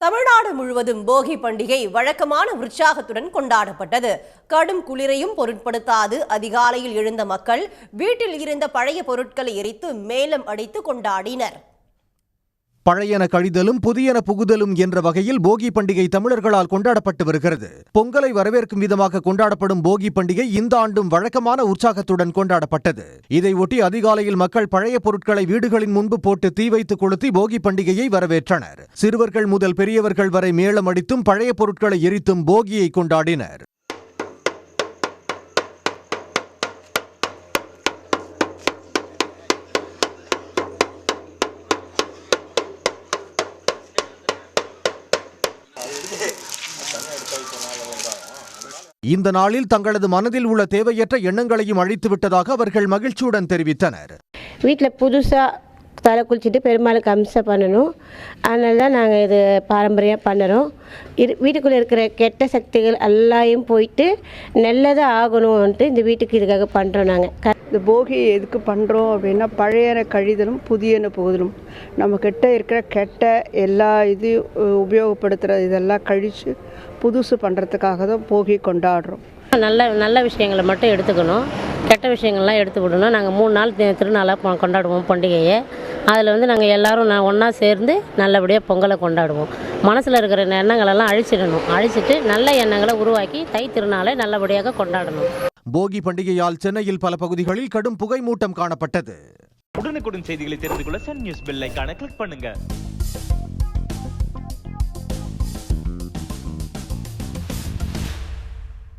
தமிழ்நாடு முழுவதும் போகி பண்டிகை வழக்கமான உற்சாகத்துடன் கொண்டாடப்பட்டது. கடும் குளிரையும் பொருட்படுத்தாது அதிகாலையில் எழுந்த மக்கள் வீட்டில் இருந்த பழைய பொருட்களை எரித்து மேளம் அடித்து கொண்டாடினர். பழையன கழிதலும் புதியன புகுதலும் என்ற வகையில் போகி பண்டிகை தமிழர்களால் கொண்டாடப்பட்டு வருகிறது. பொங்கலை வரவேற்கும் விதமாக கொண்டாடப்படும் போகி பண்டிகை இந்த ஆண்டும் வழக்கமான உற்சாகத்துடன் கொண்டாடப்பட்டது. இதையொட்டி அதிகாலையில் மக்கள் பழைய பொருட்களை வீடுகளின் முன்பு போட்டு தீ வைத்து கொளுத்தி போகி பண்டிகையை வரவேற்றனர். சிறுவர்கள் முதல் பெரியவர்கள் வரை மேளம் அடித்தும் பழைய பொருட்களை எரித்தும் போகியை கொண்டாடினர். இந்த நாளில் தங்களது மனதில் உள்ள தேவையற்ற எண்ணங்களையும் அழித்துவிட்டதாக அவர்கள் மகிழ்ச்சியுடன் தெரிவித்தனர். வீட்டில் புதுசாக தலை குளிச்சுட்டு பெருமாளுக்கு அம்சம் பண்ணணும். அதனால தான் நாங்கள் இது பாரம்பரியம் பண்ணுறோம். வீட்டுக்குள்ளே இருக்கிற கெட்ட சக்திகள் எல்லாயும் போயிட்டு நல்லதாக ஆகணும்ன்ட்டு இந்த வீட்டுக்கு இதுக்காக பண்ணுறோம். நாங்கள் இந்த போகி எதுக்கு பண்ணுறோம் அப்படின்னா, பழையன கழிதலும் புதியன புகுதலும். நம்ம கிட்ட இருக்கிற கெட்ட எல்லா இதையும் உபயோகப்படுத்துகிற இதெல்லாம் கழித்து புதுசு பண்ணுறதுக்காக தான் போகி கொண்டாடுறோம். நல்ல விஷயங்களை மட்டும் எடுத்துக்கணும், கெட்ட விஷயங்கள்லாம் எடுத்து விடணும். நாங்கள் 3 நாள் திருநாளாக கொண்டாடுவோம் பண்டிகையை. அதில் நாங்கள் எல்லோரும் ஒன்றா சேர்ந்து நல்லபடியாக பொங்கலை கொண்டாடுவோம். மனசில் இருக்கிற எண்ணங்களெல்லாம் அழிச்சிட்டு நல்ல எண்ணங்களை உருவாக்கி தை திருநாளை நல்லபடியாக கொண்டாடணும். போகி பண்டிகையால் சென்னையில் பல பகுதிகளில் கடும் புகை மூட்டம் காணப்பட்டது. உடனுக்குடன் செய்திகளை தெரிந்து கொள்ள சன் நியூஸ் பெல் ஐகானை கிளிக் பண்ணுங்க.